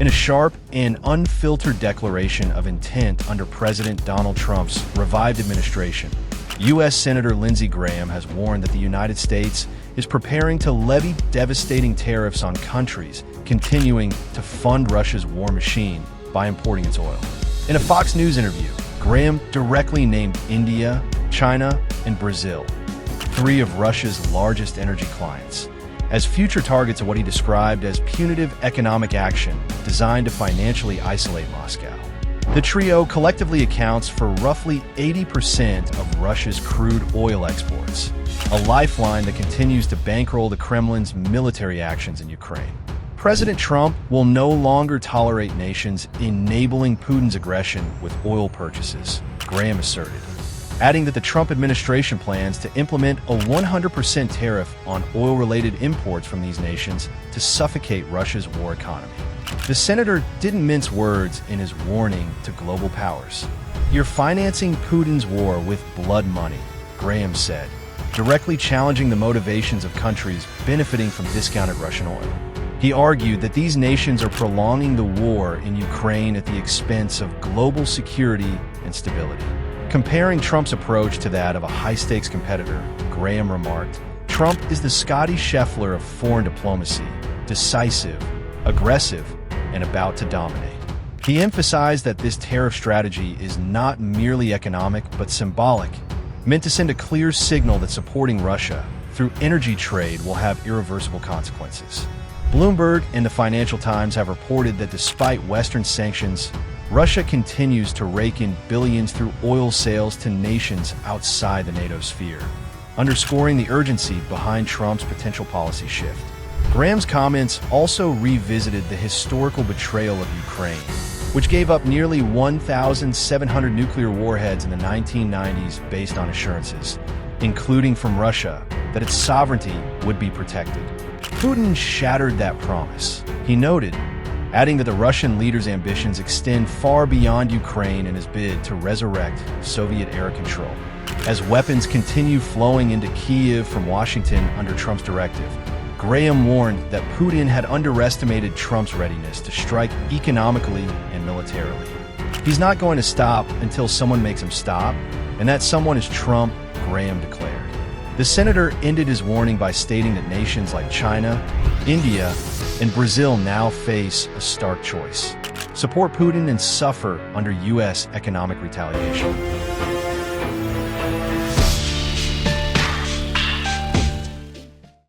In a sharp and unfiltered declaration of intent under President Donald Trump's revived administration, U.S. Senator Lindsey Graham has warned that the United States is preparing to levy devastating tariffs on countries continuing to fund Russia's war machine by importing its oil. In a Fox News interview, Graham directly named India, China, and Brazil, three of Russia's largest energy clients, as future targets of what he described as punitive economic action designed to financially isolate Moscow. The trio collectively accounts for roughly 80% of Russia's crude oil exports, a lifeline that continues to bankroll the Kremlin's military actions in Ukraine. President Trump will no longer tolerate nations enabling Putin's aggression with oil purchases, Graham asserted, adding that the Trump administration plans to implement a 100% tariff on oil-related imports from these nations to suffocate Russia's war economy. The senator didn't mince words in his warning to global powers. "You're financing Putin's war with blood money," Graham said, directly challenging the motivations of countries benefiting from discounted Russian oil. He argued that these nations are prolonging the war in Ukraine at the expense of global security and stability. Comparing Trump's approach to that of a high-stakes competitor, Graham remarked, "Trump is the Scotty Scheffler of foreign diplomacy, decisive, aggressive, and about to dominate." He emphasized that this tariff strategy is not merely economic but symbolic, meant to send a clear signal that supporting Russia through energy trade will have irreversible consequences. Bloomberg and the Financial Times have reported that despite Western sanctions, Russia continues to rake in billions through oil sales to nations outside the NATO sphere, underscoring the urgency behind Trump's potential policy shift. Graham's comments also revisited the historical betrayal of Ukraine, which gave up nearly 1,700 nuclear warheads in the 1990s based on assurances, including from Russia, that its sovereignty would be protected. Putin shattered that promise, he noted, adding that the Russian leader's ambitions extend far beyond Ukraine in his bid to resurrect Soviet-era control. As weapons continue flowing into Kyiv from Washington under Trump's directive, Graham warned that Putin had underestimated Trump's readiness to strike economically and militarily. "He's not going to stop until someone makes him stop, and that someone is Trump," Graham declared. The senator ended his warning by stating that nations like China, India, and Brazil now face a stark choice: support Putin and suffer under U.S. economic retaliation.